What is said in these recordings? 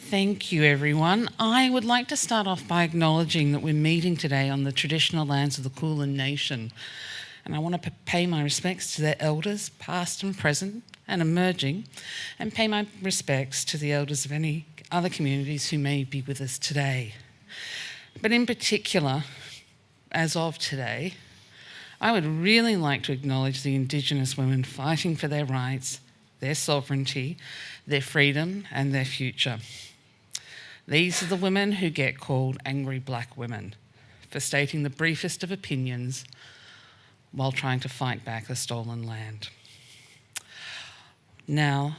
Thank you, everyone. I would like to start off by acknowledging that we're meeting today on the traditional lands of the Kulin Nation, and I want to pay my respects to their elders, past and present and emerging, and pay my respects to the elders of any other communities who may be with us today. But in particular, as of today, I would really like to acknowledge the Indigenous women fighting for their rights, their sovereignty, their freedom and their future. These are the women who get called angry black women for stating the briefest of opinions while trying to fight back the stolen land. Now,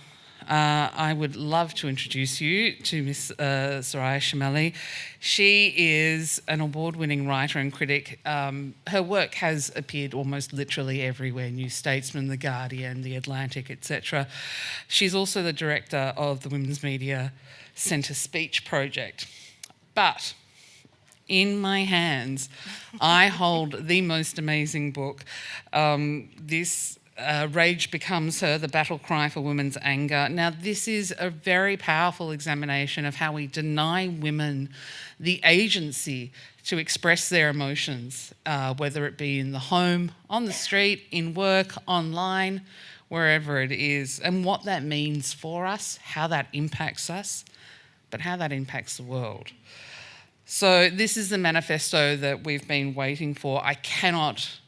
I would love to introduce you to Miss Soraya Chemaly. She is an award-winning writer and critic. Her work has appeared almost literally everywhere: New Statesman, The Guardian, The Atlantic, etc. She's also the director of the Women's Media Centre Speech Project. But in my hands, I hold the most amazing book. Rage Becomes Her, The Battle Cry for Women's Anger. Now, this is a very powerful examination of how we deny women the agency to express their emotions, whether it be in the home, on the street, in work, online, wherever it is, and what that means for us, how that impacts us, but how that impacts the world. So this is the manifesto that we've been waiting for. I cannot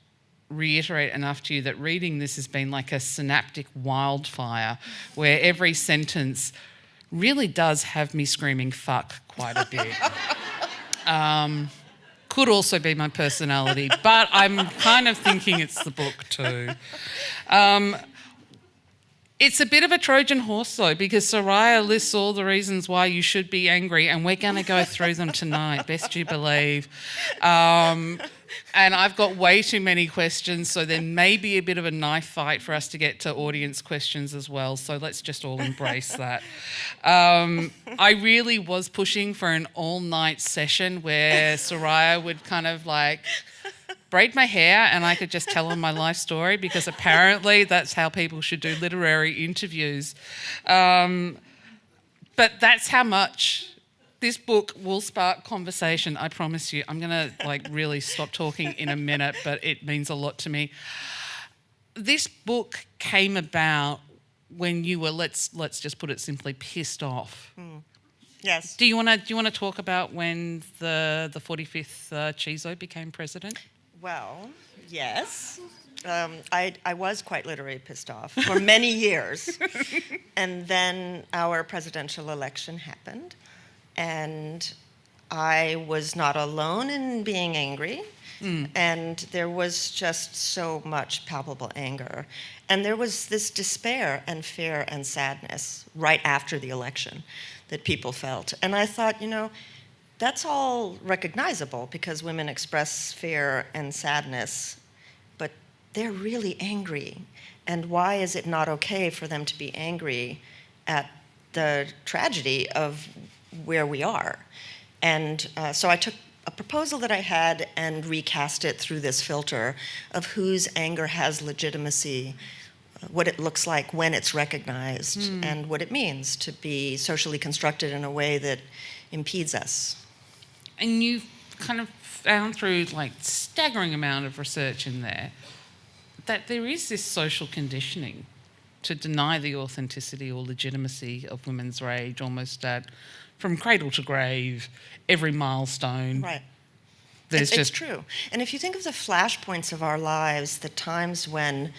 reiterate enough to you that reading this has been like a synaptic wildfire where every sentence really does have me screaming fuck quite a bit. Could also be my personality, but I'm kind of thinking it's the book too. It's a bit of a Trojan horse though, because Soraya lists all the reasons why you should be angry, and we're going to go through them tonight, best you believe. And I've got way too many questions, so there may be a bit of a knife fight for us to get to audience questions as well, so let's just all embrace that. I really was pushing for an all-night session where Soraya would kind of like braid my hair and I could just tell them my life story, because apparently that's how people should do literary interviews. But that's how much this book will spark conversation, I promise you. I'm going to really stop talking in a minute, but it means a lot to me. This book came about when you were, let's just put it simply, pissed off. Yes. Do you want to talk about when the 45th Chizo became president? Well, yes. I was quite literally pissed off for many years. And then our presidential election happened. And I was not alone in being angry. And there was just so much palpable anger. And there was this despair and fear and sadness right after the election that people felt. And I thought, that's all recognizable because women express fear and sadness, but they're really angry. And why is it not okay for them to be angry at the tragedy of where we are? And so I took a proposal that I had and recast it through this filter of whose anger has legitimacy, what it looks like when it's recognized, and what it means to be socially constructed in a way that impedes us. And you've kind of found through staggering amount of research in there that there is this social conditioning to deny the authenticity or legitimacy of women's rage almost from cradle to grave, every milestone. Right. It's true. And if you think of the flashpoints of our lives, the times when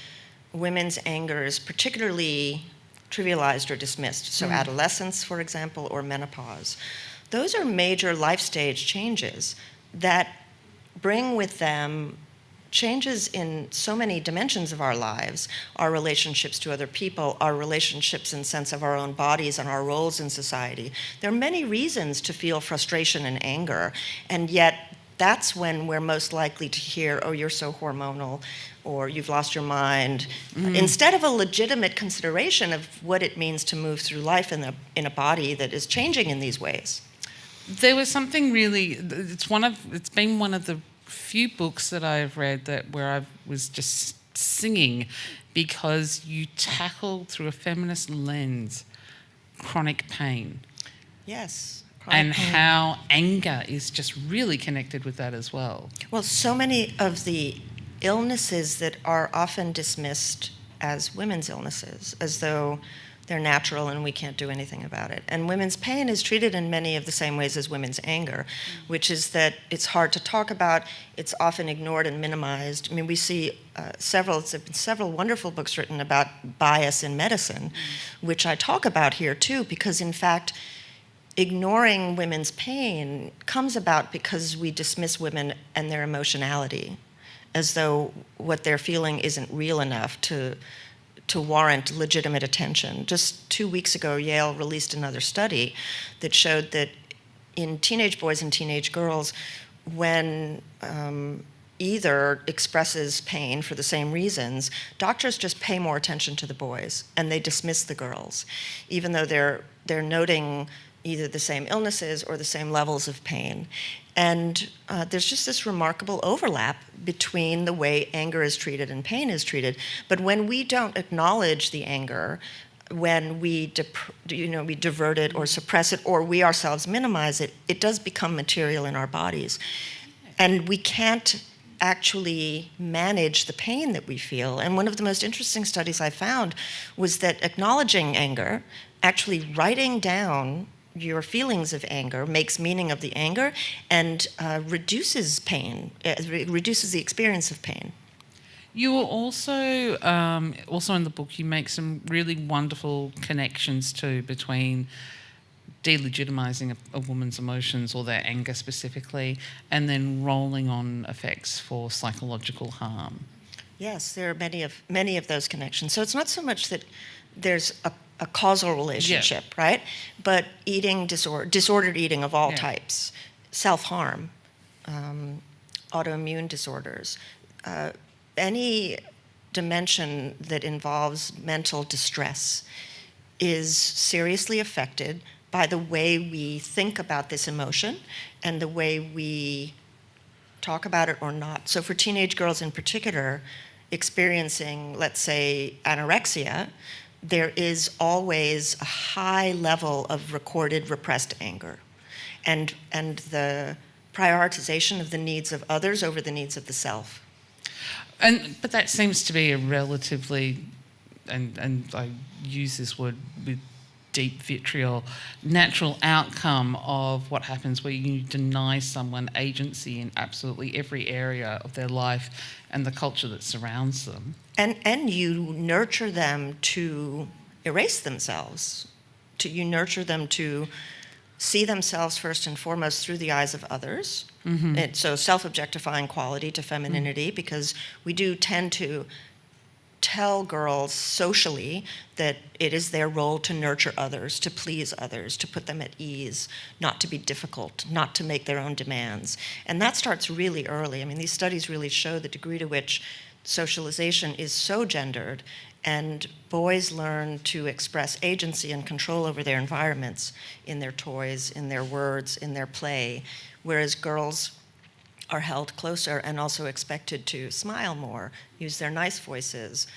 women's anger is particularly trivialized or dismissed, so adolescence, for example, or menopause, those are major life stage changes that bring with them changes in so many dimensions of our lives, our relationships to other people, our relationships in sense of our own bodies and our roles in society. There are many reasons to feel frustration and anger, and yet that's when we're most likely to hear, oh, you're so hormonal, or you've lost your mind, instead of a legitimate consideration of what it means to move through life in a body that is changing in these ways. There was something really, it's been one of the few books that I've read where I was just singing, because you tackle through a feminist lens chronic pain. Yes. And Chronic pain. how anger is just really connected with that as well. Well, so many of the illnesses that are often dismissed as women's illnesses, as though they're natural and we can't do anything about it. And women's pain is treated in many of the same ways as women's anger, which is that it's hard to talk about, it's often ignored and minimized. I mean, we see several wonderful books written about bias in medicine, which I talk about here too, because in fact, ignoring women's pain comes about because we dismiss women and their emotionality, as though what they're feeling isn't real enough to warrant legitimate attention. Just 2 weeks ago, Yale released another study that showed that in teenage boys and teenage girls, when either expresses pain for the same reasons, doctors just pay more attention to the boys and they dismiss the girls, even though they're noting either the same illnesses or the same levels of pain. And there's just this remarkable overlap between the way anger is treated and pain is treated. But when we don't acknowledge the anger, when we divert it or suppress it, or we ourselves minimize it, it does become material in our bodies. And we can't actually manage the pain that we feel. And one of the most interesting studies I found was that acknowledging anger, actually writing down your feelings of anger, makes meaning of the anger, and reduces pain, reduces the experience of pain. You were also in the book, you make some really wonderful connections too between delegitimizing a woman's emotions or their anger specifically, and then rolling on effects for psychological harm. Yes, there are many of those connections. So it's not so much that there's a causal relationship, right? But disordered eating of all types, self-harm, autoimmune disorders, any dimension that involves mental distress is seriously affected by the way we think about this emotion and the way we talk about it or not. So for teenage girls in particular, experiencing, let's say, anorexia, there is always a high level of recorded repressed anger, and the prioritization of the needs of others over the needs of the self. But that seems to be a relatively, and I use this word with deep vitriol, natural outcome of what happens where you deny someone agency in absolutely every area of their life and the culture that surrounds them. And you nurture them to erase themselves. You nurture them to see themselves first and foremost through the eyes of others. Mm-hmm. So self-objectifying quality to femininity, because we do tend to tell girls socially that it is their role to nurture others, to please others, to put them at ease, not to be difficult, not to make their own demands. And that starts really early. I mean, these studies really show the degree to which socialization is so gendered, and boys learn to express agency and control over their environments in their toys, in their words, in their play, whereas girls are held closer and also expected to smile more, use their nice voices,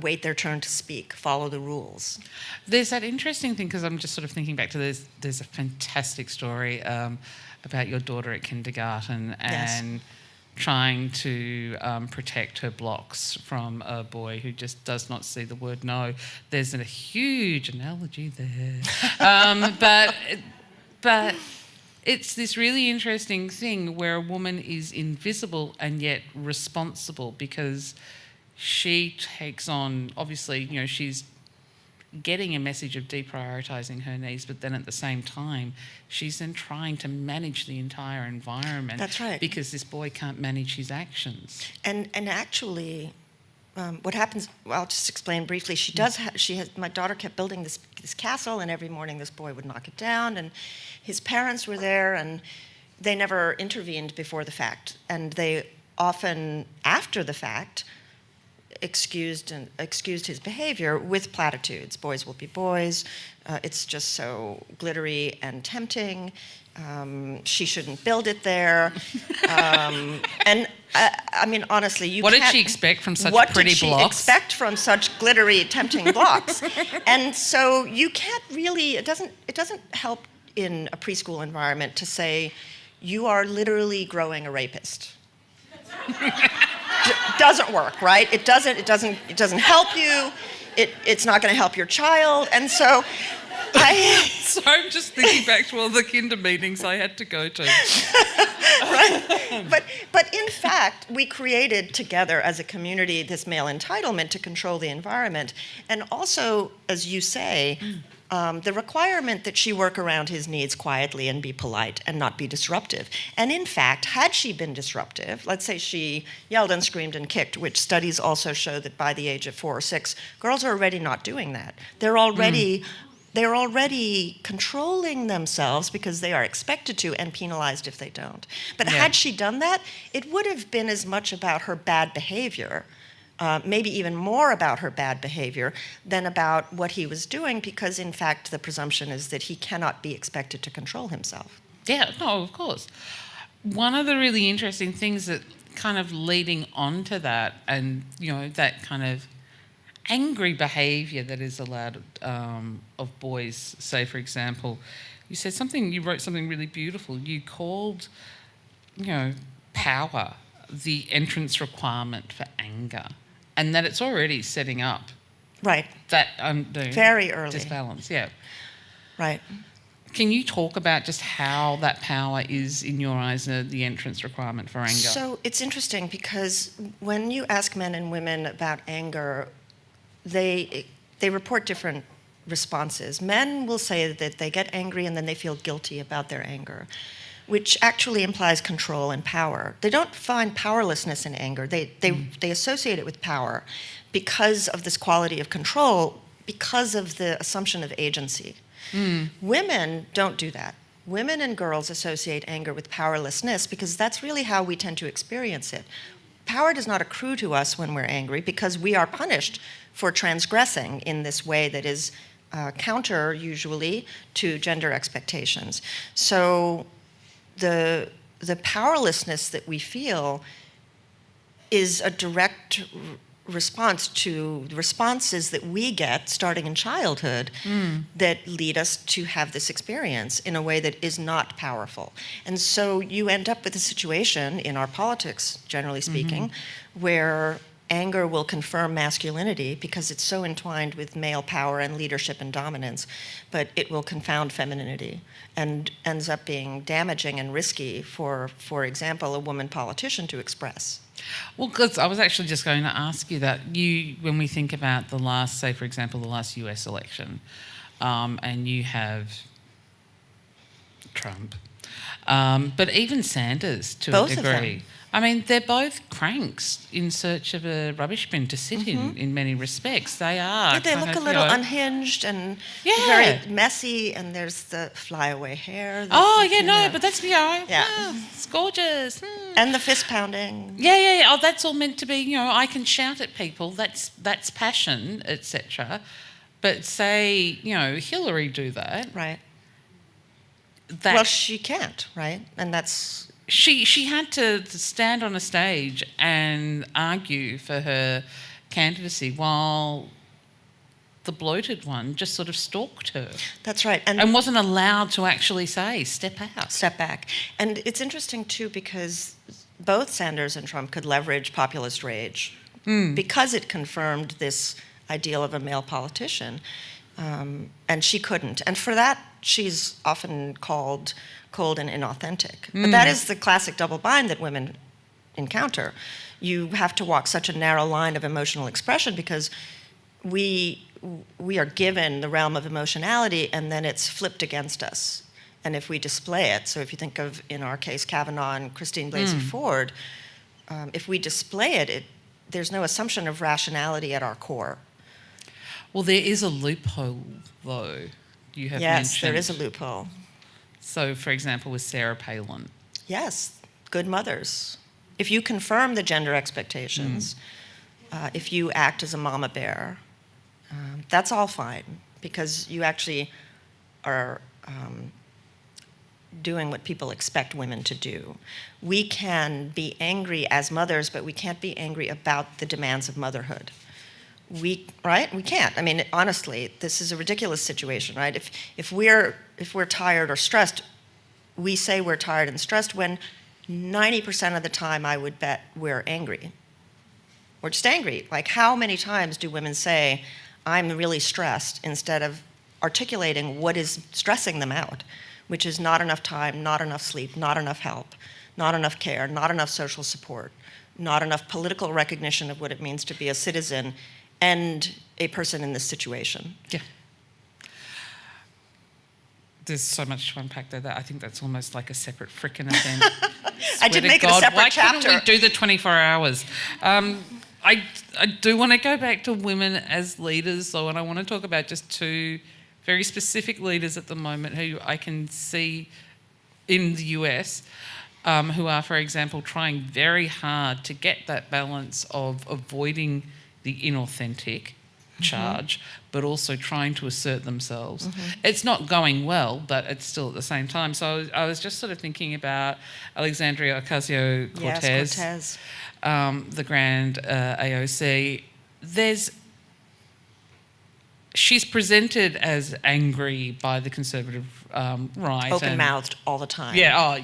wait their turn to speak, follow the rules. There's that interesting thing, because I'm just sort of thinking back to there's a fantastic story about your daughter at kindergarten and trying to protect her blocks from a boy who just does not see the word no. There's a huge analogy there. But it's this really interesting thing where a woman is invisible and yet responsible, because she takes on, obviously, she's getting a message of deprioritizing her needs, but then at the same time, she's then trying to manage the entire environment. That's right. Because this boy can't manage his actions. And actually, what happens, well, I'll just explain briefly. My daughter kept building this castle, and every morning this boy would knock it down, and his parents were there, and they never intervened before the fact. And they often, after the fact, excused his behavior with platitudes. Boys will be boys. It's just so glittery and tempting. She shouldn't build it there. And I mean, honestly, you What can't... did she expect from such what pretty did she blocks? expect from such glittery, tempting blocks? And so you can't really... It doesn't help in a preschool environment to say, you are literally growing a rapist. Doesn't work, right? It doesn't help you. It's not going to help your child. And so So I'm just thinking back to all the kinder meetings I had to go to. Right. But in fact, we created together as a community this male entitlement to control the environment. And also, as you say, the requirement that she work around his needs quietly and be polite and not be disruptive. And in fact, had she been disruptive, let's say she yelled and screamed and kicked, which studies also show that by the age of 4 or 6, girls are already not doing that. They're already controlling themselves because they are expected to and penalized if they don't. But had she done that, it would have been as much about her bad behavior, maybe even more about her bad behavior than about what he was doing, because in fact the presumption is that he cannot be expected to control himself. Yeah, no, of course. One of the really interesting things that kind of leading on to that, and that kind of angry behaviour that is allowed of boys, say for example, you wrote something really beautiful. You called, power the entrance requirement for anger, and that it's already setting up Right. that very early disbalance. Yeah. Right. Can you talk about just how that power is, in your eyes, the entrance requirement for anger? So it's interesting because when you ask men and women about anger, they report different responses. Men will say that they get angry and then they feel guilty about their anger, which actually implies control and power. They don't find powerlessness in anger. They associate it with power because of this quality of control, because of the assumption of agency. Women don't do that. Women and girls associate anger with powerlessness because that's really how we tend to experience it. Power does not accrue to us when we're angry because we are punished for transgressing in this way that is counter, usually, to gender expectations. So the powerlessness that we feel is a direct response to the responses that we get starting in childhood that lead us to have this experience in a way that is not powerful. And so you end up with a situation in our politics, generally speaking, where anger will confirm masculinity because it's so entwined with male power and leadership and dominance, but it will confound femininity and ends up being damaging and risky for example, a woman politician to express. Well, because I was actually just going to ask you that. When we think about the last, say, for example, the last US election, and you have Trump, but even Sanders to Both a of degree. them. I mean, they're both cranks in search of a rubbish bin to sit in many respects. They are. Yeah, they look a little unhinged and very messy, and there's the flyaway hair. But that's, it's gorgeous. And the fist pounding. Yeah. Oh, that's all meant to be, I can shout at people. That's passion, etc. But say, Hillary do that. Right. Well, she can't, right? And that's... She had to stand on a stage and argue for her candidacy while the bloated one just sort of stalked her. That's right. And wasn't allowed to actually say, step out. Step back. And it's interesting, too, because both Sanders and Trump could leverage populist rage because it confirmed this ideal of a male politician. And she couldn't. And for that, she's often called cold and inauthentic. But that is the classic double bind that women encounter. You have to walk such a narrow line of emotional expression because we are given the realm of emotionality and then it's flipped against us. And if we display it, so if you think of, in our case, Kavanaugh and Christine Blasey Ford, if we display it, there's no assumption of rationality at our core. Well, there is a loophole, though, you have mentioned. Yes, there is a loophole. So, for example, with Sarah Palin. Yes, good mothers. If you confirm the gender expectations, if you act as a mama bear, that's all fine because you actually are doing what people expect women to do. We can be angry as mothers, but we can't be angry about the demands of motherhood. Right? We can't. I mean, honestly, this is a ridiculous situation, right? If we're tired or stressed, we say we're tired and stressed when 90% of the time I would bet we're angry. We're just angry. Like, how many times do women say, I'm really stressed, instead of articulating what is stressing them out, which is not enough time, not enough sleep, not enough help, not enough care, not enough social support, not enough political recognition of what it means to be a citizen and a person in this situation. Yeah. There's so much to unpack there that I think that's almost like a separate frickin' event. I did make it a separate chapter. Why couldn't we do the 24 hours? I do want to go back to women as leaders, though, and I want to talk about just two very specific leaders at the moment who I can see in the US who are, for example, trying very hard to get that balance of avoiding the inauthentic charge, but also trying to assert themselves. It's not going well, but it's still at the same time. So I was just sort of thinking about Alexandria Ocasio-Cortez, Yes, Cortez. The grand AOC. She's presented as angry by the conservative right. Open-mouthed all the time. Yeah,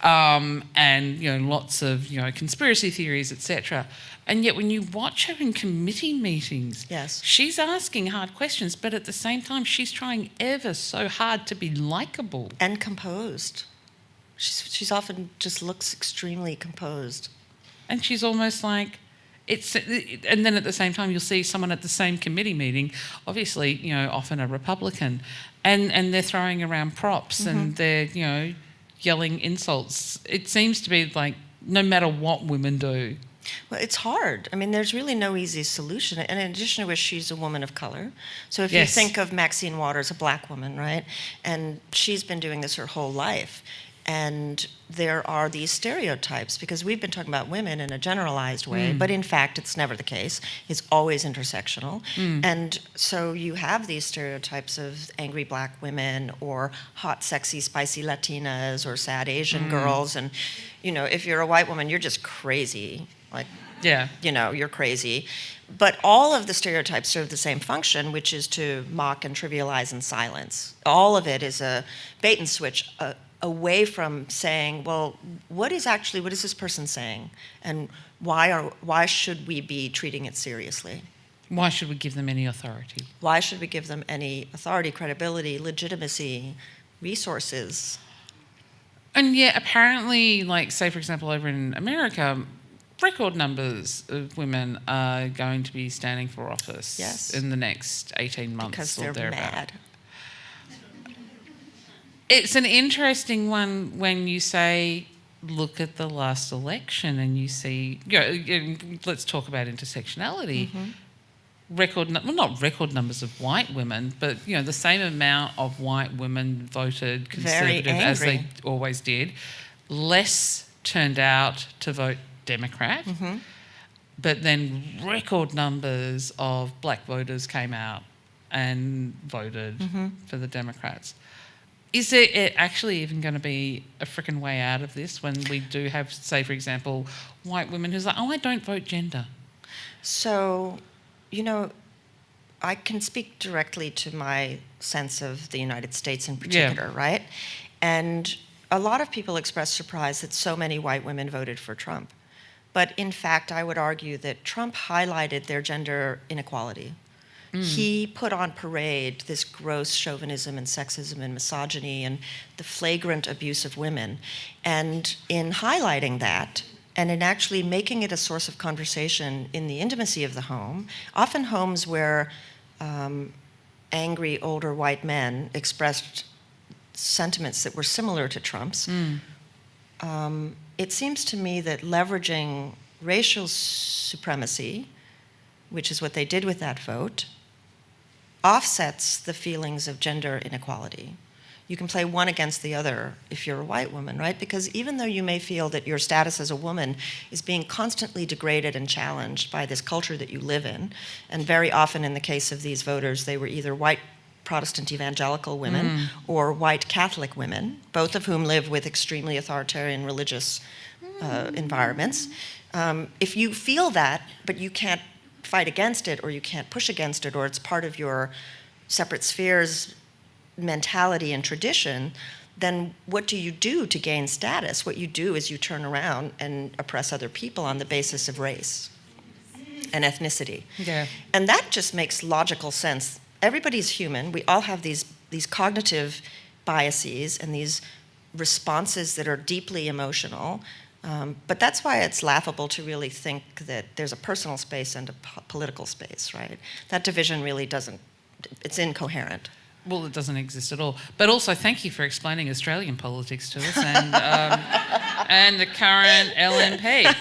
and, lots of, conspiracy theories, etc. And yet when you watch her in committee meetings, yes, she's asking hard questions, but at the same time, she's trying ever so hard to be likeable. And composed. She's often just looks extremely composed. And she's almost like, and then at the same time, you'll see someone at the same committee meeting, obviously, often a Republican, and they're throwing around props and they're, yelling insults. It seems to be like no matter what women do. Well, it's hard. I mean, there's really no easy solution. And in addition to which, she's a woman of color. So if you think of Maxine Waters, a black woman, right? And she's been doing this her whole life. And there are these stereotypes, because we've been talking about women in a generalized way, but in fact, it's never the case. It's always intersectional. And so you have these stereotypes of angry black women or hot, sexy, spicy Latinas or sad Asian girls. And, if you're a white woman, you're just crazy. Like, you're crazy. But all of the stereotypes serve the same function, which is to mock and trivialize and silence. All of it is a bait and switch, away from saying, well, what is this person saying? And why should we be treating it seriously? Why should we give them any authority? Why should we give them any authority, credibility, legitimacy, resources? And yet, apparently, like, say, for example, over in America, record numbers of women are going to be standing for office in the next 18 months because or they're thereabout. mad. It's an interesting one when you say, look at the last election and you see, let's talk about intersectionality. Not record numbers of white women, but, the same amount of white women voted Conservative as they always did. Less turned out to vote Democrat, but then record numbers of black voters came out and voted for the Democrats. Is there actually even going to be a frickin' way out of this when we do have, say, for example, white women who's like, I don't vote gender? So, I can speak directly to my sense of the United States in particular, right? And a lot of people express surprise that so many white women voted for Trump. But in fact, I would argue that Trump highlighted their gender inequality. He put on parade this gross chauvinism and sexism and misogyny and the flagrant abuse of women. And in highlighting that, and in actually making it a source of conversation in the intimacy of the home, often homes where angry older white men expressed sentiments that were similar to Trump's, it seems to me that leveraging racial supremacy, which is what they did with that vote, offsets the feelings of gender inequality. You can play one against the other if you're a white woman, right? Because even though you may feel that your status as a woman is being constantly degraded and challenged by this culture that you live in, and very often in the case of these voters, they were either white Protestant evangelical women or white Catholic women, both of whom live with extremely authoritarian religious environments. If you feel that, but you can't fight against it, or you can't push against it, or it's part of your separate spheres mentality and tradition, then what do you do to gain status? What you do is you turn around and oppress other people on the basis of race and ethnicity. Yeah. And that just makes logical sense. Everybody's human. We all have these cognitive biases and these responses that are deeply emotional. But that's why it's laughable to really think that there's a personal space and a political space, right? That division really doesn't, it's incoherent. Well, it doesn't exist at all. But also, thank you for explaining Australian politics to us and, and the current LNP.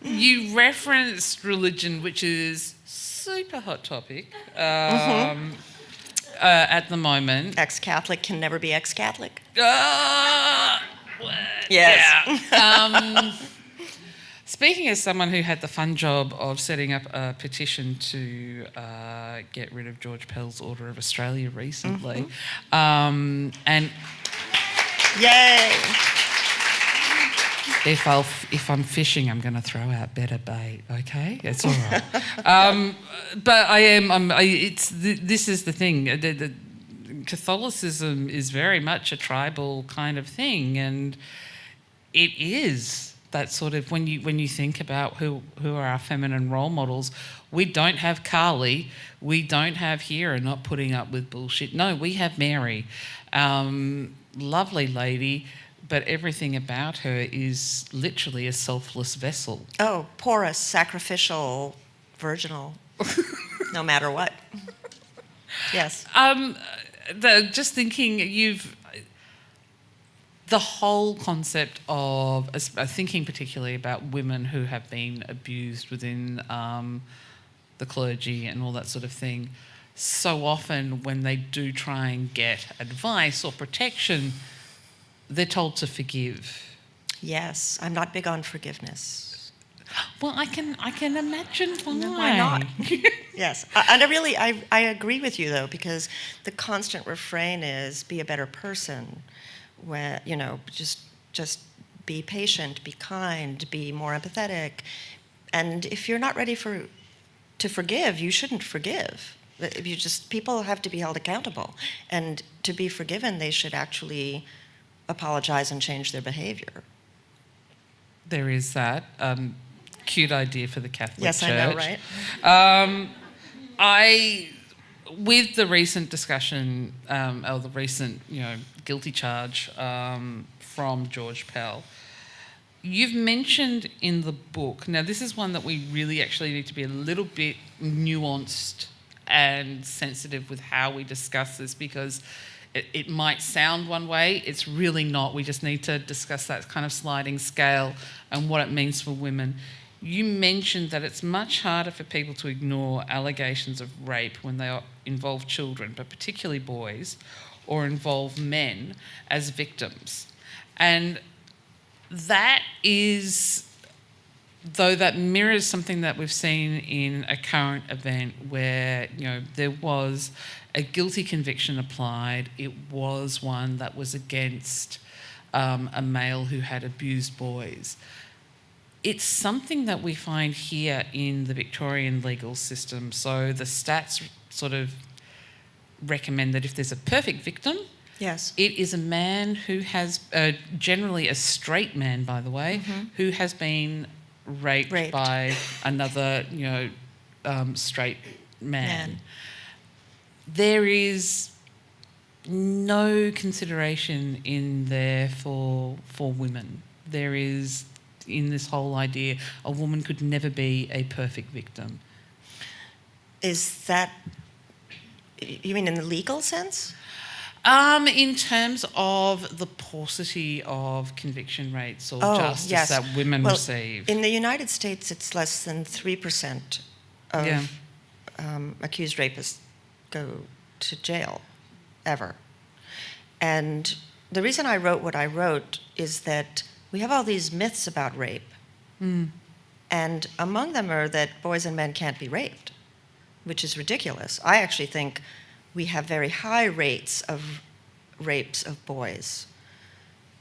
You referenced religion, which is super hot topic at the moment. Ex-Catholic can never be ex-Catholic. Yes. Yeah. Speaking as someone who had the fun job of setting up a petition to get rid of George Pell's Order of Australia recently, and Yay! if I'm fishing, I'm going to throw out better bait. Okay, it's all right. But this is the thing. The Catholicism is very much a tribal kind of thing, and it is that sort of when you think about who are our feminine role models. We don't have Carly, we don't have Hera not putting up with bullshit. No, we have Mary, lovely lady, but everything about her is literally a selfless vessel. Oh, porous, sacrificial, virginal, no matter what. Yes. Just thinking, the whole concept of thinking particularly about women who have been abused within the clergy and all that sort of thing. So often when they do try and get advice or protection, they're told to forgive. Yes, I'm not big on forgiveness. Well, I can imagine why. No, why not? Yes, and I agree with you though, because the constant refrain is be a better person. Where just be patient, be kind, be more empathetic, and if you're not ready to forgive, you shouldn't forgive. People have to be held accountable, and to be forgiven, they should actually apologize and change their behavior. There is that cute idea for the Catholic Church. Yes, I know, right? With the recent discussion, or the recent, guilty charge from George Pell, you've mentioned in the book, now this is one that we really actually need to be a little bit nuanced and sensitive with how we discuss this, because it might sound one way, it's really not. We just need to discuss that kind of sliding scale and what it means for women. You mentioned that it's much harder for people to ignore allegations of rape when they involve children, but particularly boys, or involve men as victims. And that is, though that mirrors something that we've seen in a current event where, there was a guilty conviction applied. It was one that was against a male who had abused boys. It's something that we find here in the Victorian legal system. So the stats sort of recommend that if there's a perfect victim, Yes. it is a man who has, generally a straight man, by the way, who has been raped by another, straight man. There is no consideration in there for women. There is, in this whole idea, a woman could never be a perfect victim. Is that, you mean in the legal sense? In terms of the paucity of conviction rates or justice that women receive. In the United States, it's less than 3% of accused rapists go to jail, ever. And the reason I wrote what I wrote is that we have all these myths about rape. And among them are that boys and men can't be raped. which is ridiculous. I actually think we have very high rates of rapes of boys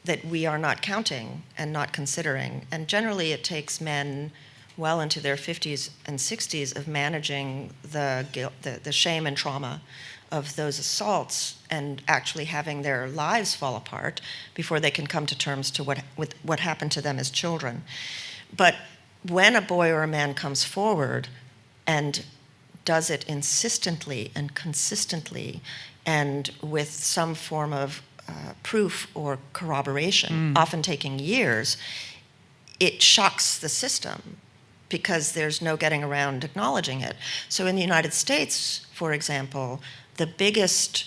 that we are not counting and not considering. And generally it takes men well into their 50s and 60s of managing the guilt, the shame and trauma of those assaults and actually having their lives fall apart before they can come to terms with what happened to them as children. But when a boy or a man comes forward and does it insistently and consistently and with some form of proof or corroboration, often taking years, it shocks the system because there's no getting around acknowledging it. So in the United States, for example, the biggest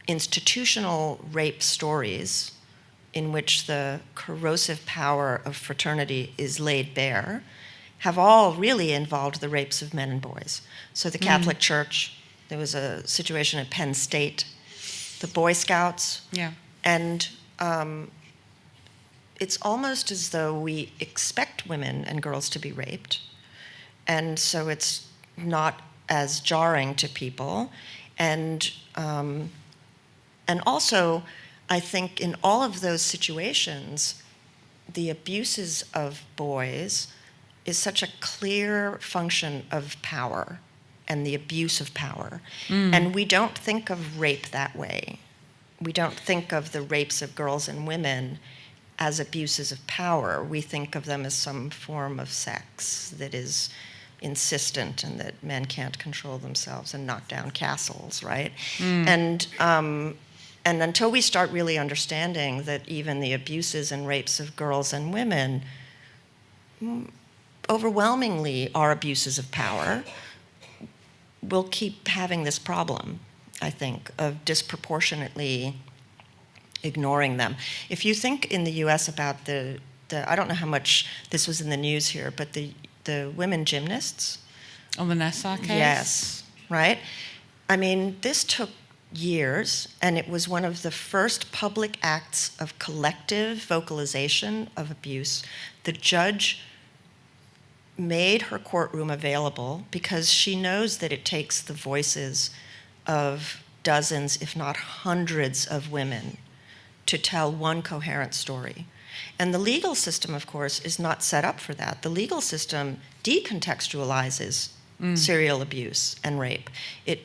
institutional rape stories in which the corrosive power of fraternity is laid bare have all really involved the rapes of men and boys. So the Catholic Church, there was a situation at Penn State, the Boy Scouts, and it's almost as though we expect women and girls to be raped, and so it's not as jarring to people. And also, I think in all of those situations, the abuses of boys is such a clear function of power and the abuse of power. And we don't think of rape that way. We don't think of the rapes of girls and women as abuses of power. We think of them as some form of sex that is insistent and that men can't control themselves and knock down castles, right? And until we start really understanding that even the abuses and rapes of girls and women overwhelmingly are abuses of power, we'll keep having this problem, I think, of disproportionately ignoring them. If you think in the US about the I don't know how much this was in the news here, but the women gymnasts. On the Nassau case? Yes, right? I mean, this took years, and it was one of the first public acts of collective vocalization of abuse. The judge made her courtroom available because she knows that it takes the voices of dozens, if not hundreds, of women to tell one coherent story. And the legal system, of course, is not set up for that. The legal system decontextualizes serial abuse and rape. It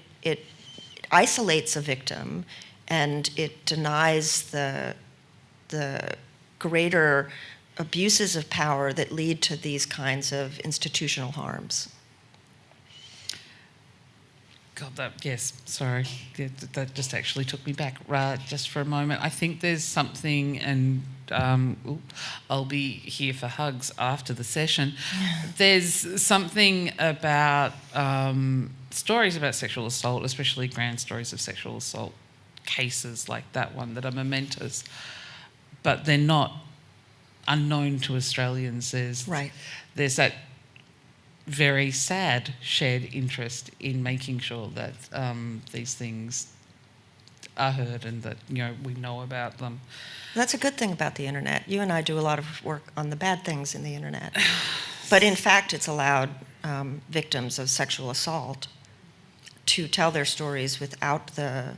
isolates a victim, and it denies the greater abuses of power that lead to these kinds of institutional harms. God, yes, sorry. That just actually took me back just for a moment. I think there's something, and I'll be here for hugs after the session. There's something about stories about sexual assault, especially grand stories of sexual assault cases like that one, that are momentous, but they're not unknown to Australians. There's that very sad shared interest in making sure that these things are heard and that we know about them. That's a good thing about the internet. You and I do a lot of work on the bad things in the internet. But in fact, it's allowed victims of sexual assault to tell their stories without the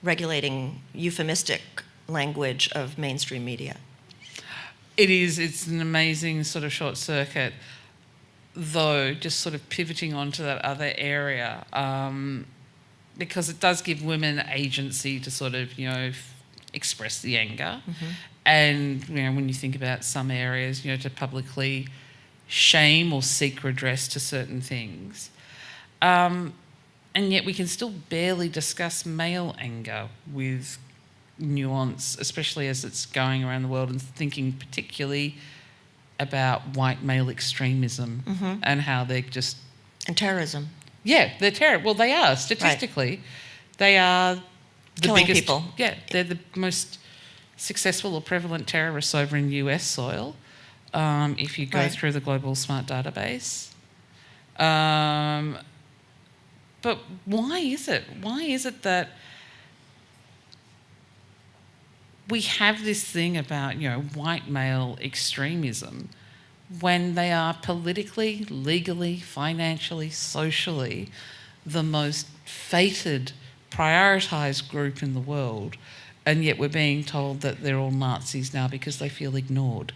regulating euphemistic language of mainstream media. It's an amazing sort of short circuit, though, just sort of pivoting onto that other area, because it does give women agency to sort of, express the anger. And, when you think about some areas, to publicly shame or seek redress to certain things. And yet we can still barely discuss male anger with nuance, especially as it's going around the world, and thinking particularly about white male extremism and how they're just... And terrorism. Yeah, they're terrible. Well, they are, statistically. Right. They are the killing biggest, people. Yeah, they're the most successful or prevalent terrorists over in US soil, if you go through the Global Smart Database. But why is it? Why is it that we have this thing about, white male extremism when they are politically, legally, financially, socially the most fated, prioritised group in the world, and yet we're being told that they're all Nazis now because they feel ignored.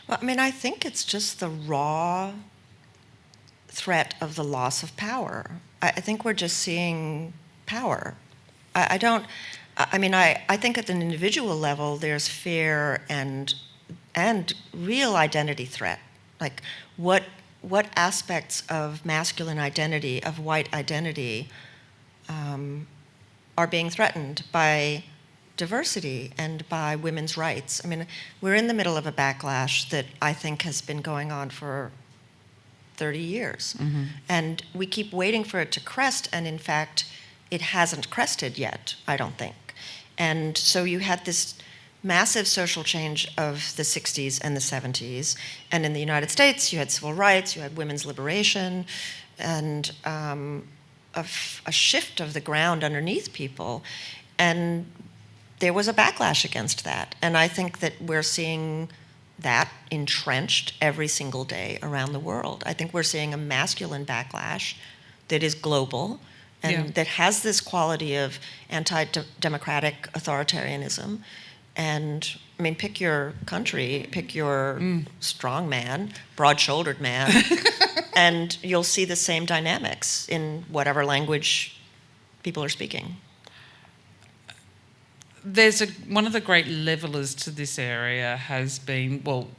Well, I mean, I think it's just the raw threat of the loss of power. I think we're just seeing power. I don't. I mean, I think at an individual level, there's fear and real identity threat. Like, what aspects of masculine identity, of white identity, are being threatened by diversity and by women's rights? I mean, we're in the middle of a backlash that I think has been going on for 30 years. Mm-hmm. And we keep waiting for it to crest, and in fact, it hasn't crested yet, I don't think. And so you had this massive social change of the 60s and the 70s. And in the United States, you had civil rights, you had women's liberation, and a shift of the ground underneath people. And there was a backlash against that. And I think that we're seeing that entrenched every single day around the world. I think we're seeing a masculine backlash that is global and that has this quality of anti-democratic authoritarianism. And I mean, pick your country, pick your strong man, broad-shouldered man, and you'll see the same dynamics in whatever language people are speaking. One of the great levelers to this area has been, well,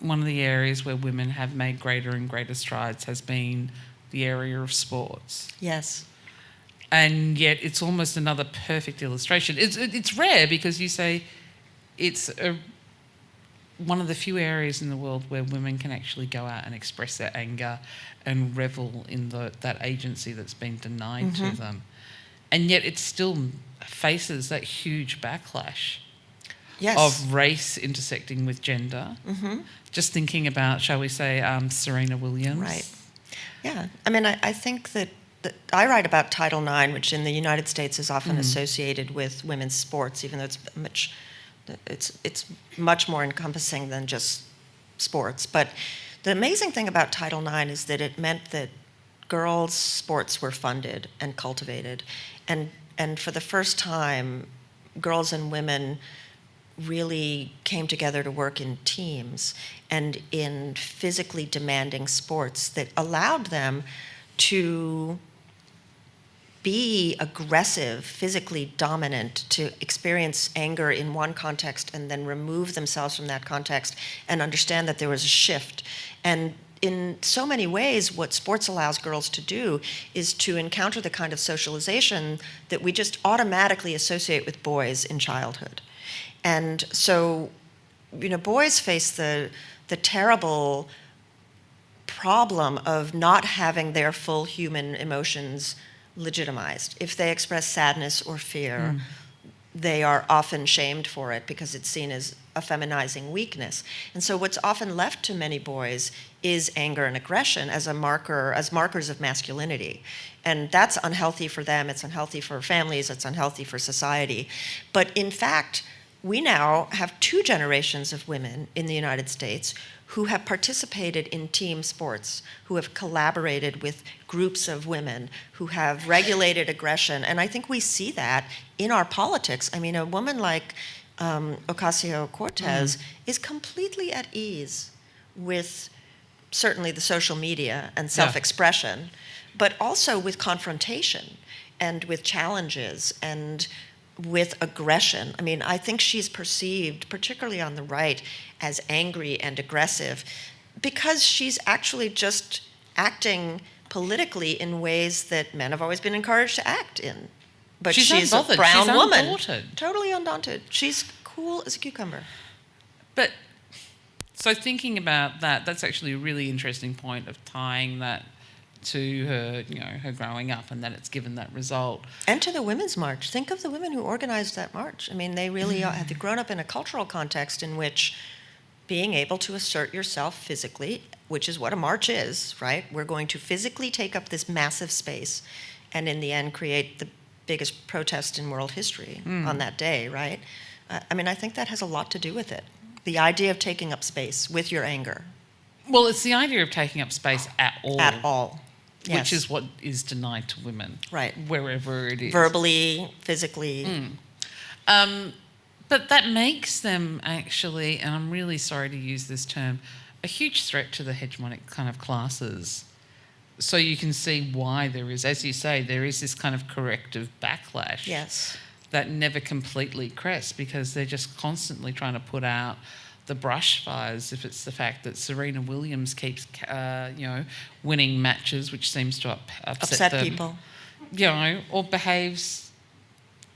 one of the areas where women have made greater and greater strides has been the area of sports. Yes. And yet it's almost another perfect illustration. It's rare because you say it's one of the few areas in the world where women can actually go out and express their anger and revel in that agency that's been denied to them. And yet it still faces that huge backlash of race intersecting with gender. Just thinking about, shall we say, Serena Williams. Right. Yeah. I mean, I think that I write about Title IX, which in the United States is often associated with women's sports, even though it's much more encompassing than just sports. But the amazing thing about Title IX is that it meant that girls' sports were funded and cultivated, and for the first time, girls and women really came together to work in teams and in physically demanding sports that allowed them to be aggressive, physically dominant, to experience anger in one context and then remove themselves from that context and understand that there was a shift. And in so many ways, what sports allows girls to do is to encounter the kind of socialization that we just automatically associate with boys in childhood. And so, you know, boys face the terrible problem of not having their full human emotions legitimized. If they express sadness or fear, they are often shamed for it because it's seen as a feminizing weakness. And so what's often left to many boys is anger and aggression as markers of masculinity. And that's unhealthy for them, it's unhealthy for families, it's unhealthy for society. But in fact, we now have 2 generations of women in the United States who have participated in team sports, who have collaborated with groups of women, who have regulated aggression. And I think we see that in our politics. I mean, a woman like Ocasio-Cortez is completely at ease with certainly the social media and self-expression, but also with confrontation and with challenges and with aggression. I mean, I think she's perceived, particularly on the right, as angry and aggressive because she's actually just acting politically in ways that men have always been encouraged to act in. But she's a brown woman. Undaunted. Totally undaunted. She's cool as a cucumber. But so thinking about that, that's actually a really interesting point of tying that to her, you know, her growing up, and that it's given that result. And to the Women's March. Think of the women who organized that march. I mean, they really have grown up in a cultural context in which being able to assert yourself physically, which is what a march is, right? We're going to physically take up this massive space and in the end create the biggest protest in world history on that day, right? I mean, I think that has a lot to do with it. The idea of taking up space with your anger. Well, it's the idea of taking up space at all. At all. Yes. which is what is denied to women, Right. wherever it is. Verbally, physically. But that makes them actually, and I'm really sorry to use this term, a huge threat to the hegemonic kind of classes. So you can see why there is, as you say, there is this kind of corrective backlash. Yes. That never completely crests because they're just constantly trying to put out the brush fires. If it's the fact that Serena Williams keeps, winning matches, which seems to upset them, people. Or behaves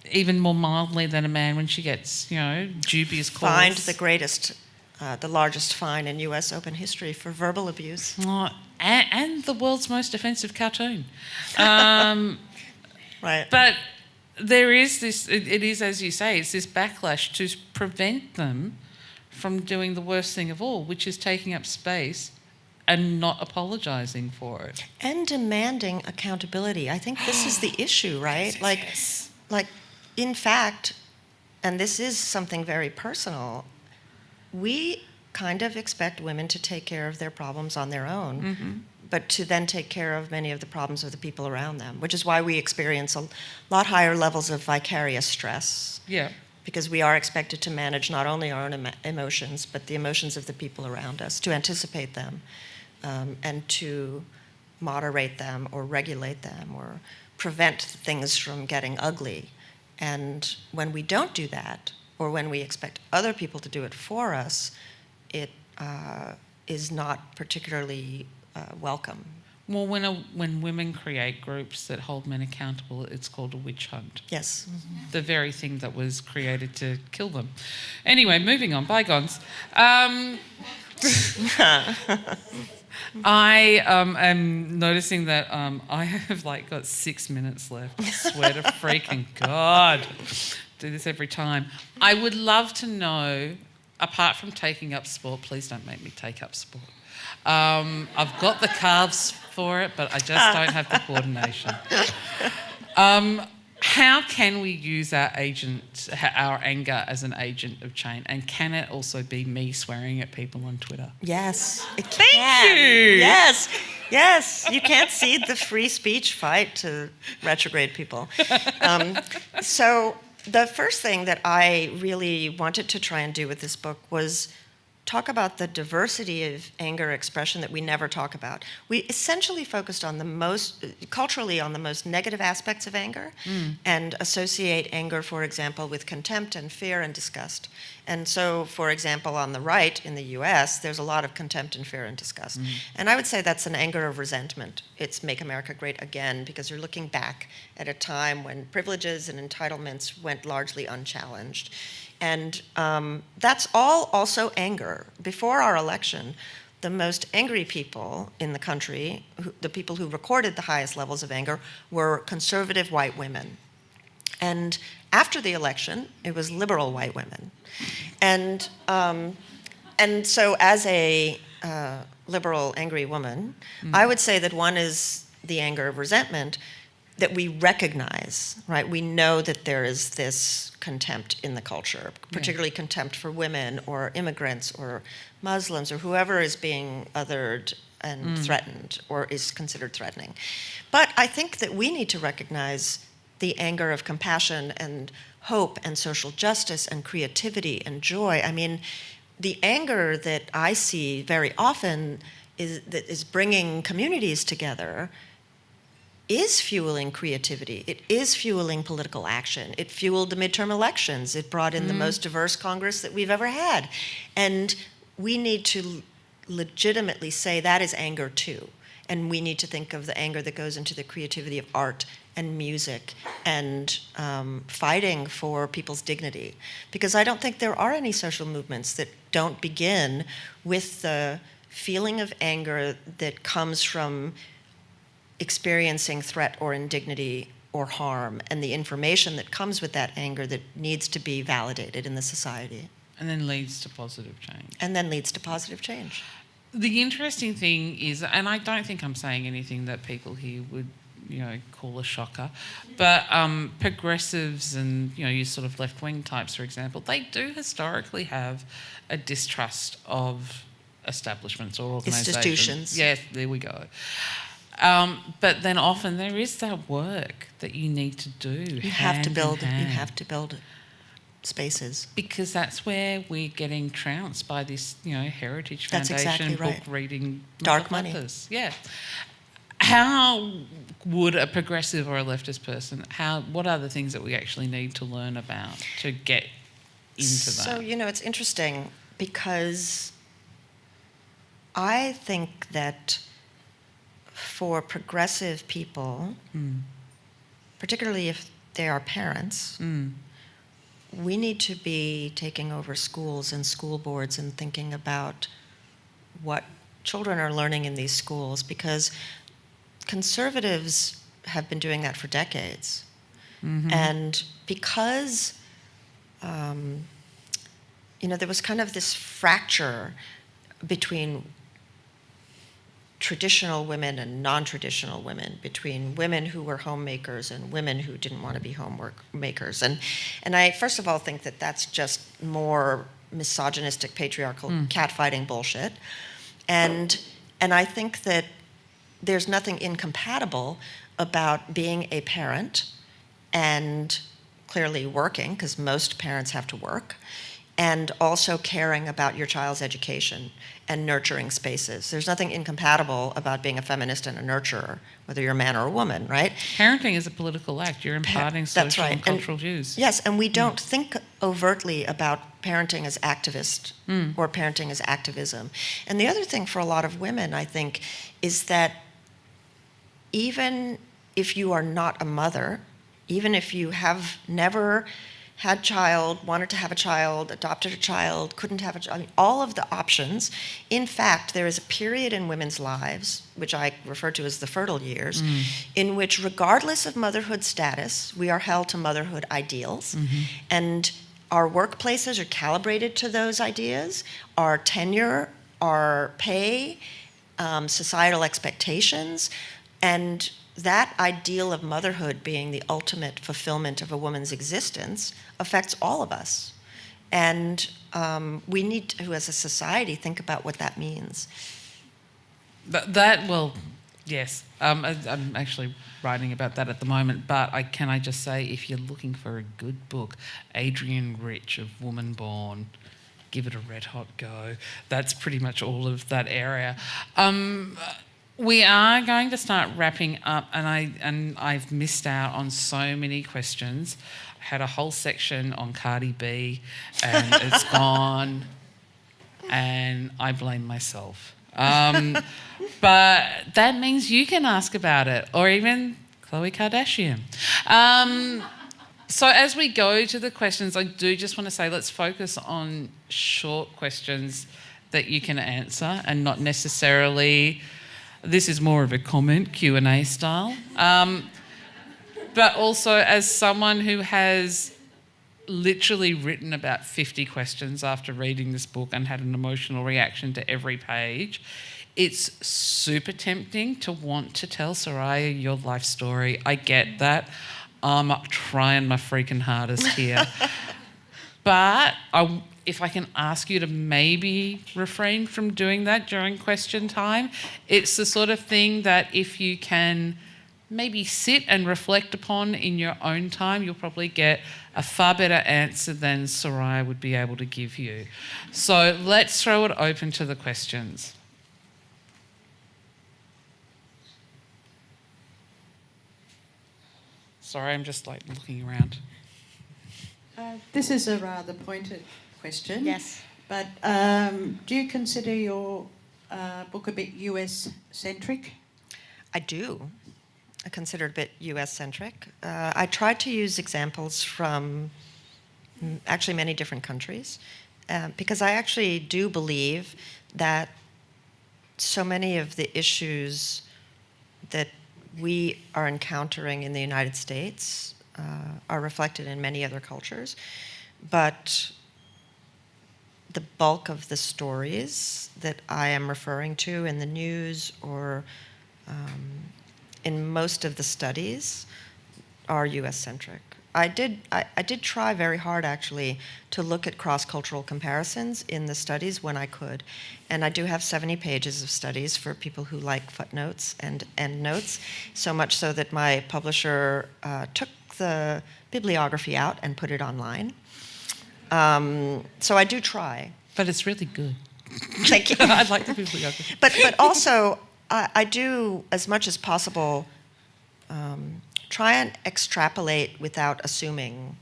even more mildly than a man when she gets, dubious calls. Fined the largest fine in U.S. Open history for verbal abuse. And the world's most offensive cartoon. Right. But there is this, it is, as you say, it's this backlash to prevent them from doing the worst thing of all, which is taking up space and not apologising for it. And demanding accountability. I think this is the issue, right? Yes. Like, in fact, and this is something very personal, we kind of expect women to take care of their problems on their own, but to then take care of many of the problems of the people around them, which is why we experience a lot higher levels of vicarious stress. Yeah. Because we are expected to manage not only our own emotions, but the emotions of the people around us, to anticipate them, and to moderate them or regulate them or prevent things from getting ugly. And when we don't do that, or when we expect other people to do it for us, it is not particularly welcome. Well, when women create groups that hold men accountable, it's called a witch hunt. Yes. The very thing that was created to kill them. Anyway, moving on, bygones. I am noticing that I have got 6 minutes left. I swear to freaking God. Do this every time. I would love to know, apart from taking up sport, please don't make me take up sport. I've got the calves for it, but I just don't have the coordination. How can we use our anger as an agent of change? And can it also be me swearing at people on Twitter? Yes, it can. Thank you. Yes. You can't cede the free speech fight to retrograde people. So the first thing that I really wanted to try and do with this book was talk about the diversity of anger expression that we never talk about. We essentially focused on culturally on the most negative aspects of anger and associate anger, for example, with contempt and fear and disgust. And so, for example, on the right in the US, there's a lot of contempt and fear and disgust. And I would say that's an anger of resentment. It's Make America Great Again, because you're looking back at a time when privileges and entitlements went largely unchallenged. And that's all also anger. Before our election, the most angry people in the country, the people who recorded the highest levels of anger, were conservative white women. And after the election, it was liberal white women. And so as a liberal angry woman, I would say that one is the anger of resentment, that we recognize, right? We know that there is this contempt in the culture, particularly contempt for women or immigrants or Muslims or whoever is being othered and threatened or is considered threatening. But I think that we need to recognize the anger of compassion and hope and social justice and creativity and joy. I mean, the anger that I see very often is bringing communities together is fueling creativity. It is fueling political action. It fueled the midterm elections. It brought in the most diverse Congress that we've ever had. And we need to legitimately say that is anger too. And we need to think of the anger that goes into the creativity of art and music and fighting for people's dignity. Because I don't think there are any social movements that don't begin with the feeling of anger that comes from experiencing threat or indignity or harm, and the information that comes with that anger that needs to be validated in the society. And then leads to positive change. The interesting thing is, and I don't think I'm saying anything that people here would, call a shocker, but progressives and, you sort of left-wing types, for example, they do historically have a distrust of establishments or organisations. Institutions. Yes, there we go. But then often there is that work that you need to do. You have to build spaces. Because that's where we're getting trounced by this, Heritage That's Foundation exactly right. book reading. Dark money. Yeah. How would a progressive or a leftist person, what are the things that we actually need to learn about to get into that? So, it's interesting because I think that for progressive people, particularly if they are parents, we need to be taking over schools and school boards and thinking about what children are learning in these schools, because conservatives have been doing that for decades. And because, there was kind of this fracture between traditional women and non-traditional women, between women who were homemakers and women who didn't want to be homemakers. And I, first of all, think that that's just more misogynistic, patriarchal, catfighting bullshit. And I think that there's nothing incompatible about being a parent and clearly working, because most parents have to work, and also caring about your child's education and nurturing spaces. There's nothing incompatible about being a feminist and a nurturer, whether you're a man or a woman, right? Parenting is a political act. You're imparting social and cultural views. Yes, and we don't think overtly about parenting as activist or parenting as activism. And the other thing for a lot of women, I think, is that even if you are not a mother, even if you have never had child, wanted to have a child, adopted a child, couldn't have a child, all of the options. In fact, there is a period in women's lives, which I refer to as the fertile years, in which regardless of motherhood status, we are held to motherhood ideals. And our workplaces are calibrated to those ideas, our tenure, our pay, societal expectations, and that ideal of motherhood being the ultimate fulfillment of a woman's existence affects all of us. And we need to, as a society, think about what that means. Yes. I'm actually writing about that at the moment, but can I just say, if you're looking for a good book, Adrienne Rich of Woman Born, give it a red hot go. That's pretty much all of that area. We are going to start wrapping up, and I've missed out on so many questions. I had a whole section on Cardi B, and it's gone, and I blame myself. But that means you can ask about it, or even Khloe Kardashian. So as we go to the questions, I do just want to say, let's focus on short questions that you can answer, and not necessarily... This is more of a comment, Q&A style. But also, as someone who has literally written about 50 questions after reading this book and had an emotional reaction to every page, it's super tempting to want to tell Soraya your life story. I get that. I'm trying my freaking hardest here. But if I can ask you to maybe refrain from doing that during question time, it's the sort of thing that if you can maybe sit and reflect upon in your own time, you'll probably get a far better answer than Soraya would be able to give you. So let's throw it open to the questions. Sorry, I'm just looking around. This is a rather pointed question. Yes. But do you consider your book a bit US-centric? I do. I consider it a bit US-centric. I tried to use examples from actually many different countries because I actually do believe that so many of the issues that we are encountering in the United States are reflected in many other cultures. But the bulk of the stories that I am referring to in the news or in most of the studies are US-centric. I did try very hard, actually, to look at cross-cultural comparisons in the studies when I could. And I do have 70 pages of studies for people who like footnotes and endnotes, so much so that my publisher took the bibliography out and put it online. So I do try. But it's really good. Thank you. I'd like the bibliography. But also, I do, as much as possible, try and extrapolate without assuming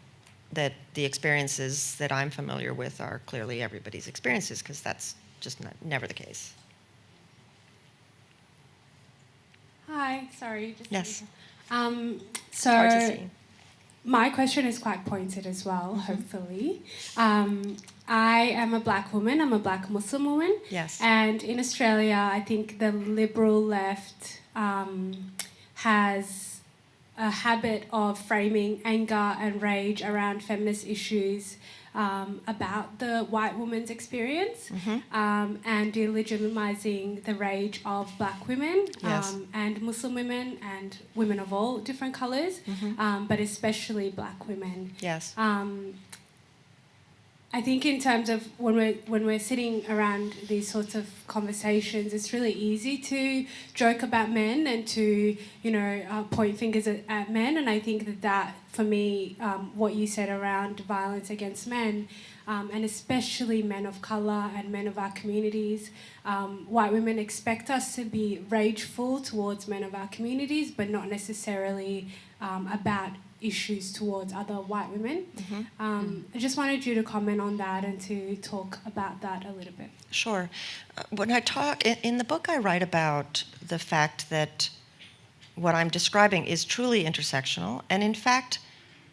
that the experiences that I'm familiar with are clearly everybody's experiences, because that's just never the case. Hi, sorry. Yes. So Hard to see. my question is quite pointed as well, hopefully. I am a black woman. I'm a black Muslim woman. Yes. And in Australia, I think the liberal left has a habit of framing anger and rage around feminist issues about the white woman's experience, and delegitimizing the rage of black women, Yes. and Muslim women and women of all different colours, but especially black women. Yes. I think in terms of when we're sitting around these sorts of conversations, it's really easy to joke about men and to point fingers at men. And I think that for me, what you said around violence against men, and especially men of colour and men of our communities, white women expect us to be rageful towards men of our communities, but not necessarily about issues towards other white women. I just wanted you to comment on that and to talk about that a little bit. Sure. When I talk, in the book I write about the fact that what I'm describing is truly intersectional, and in fact,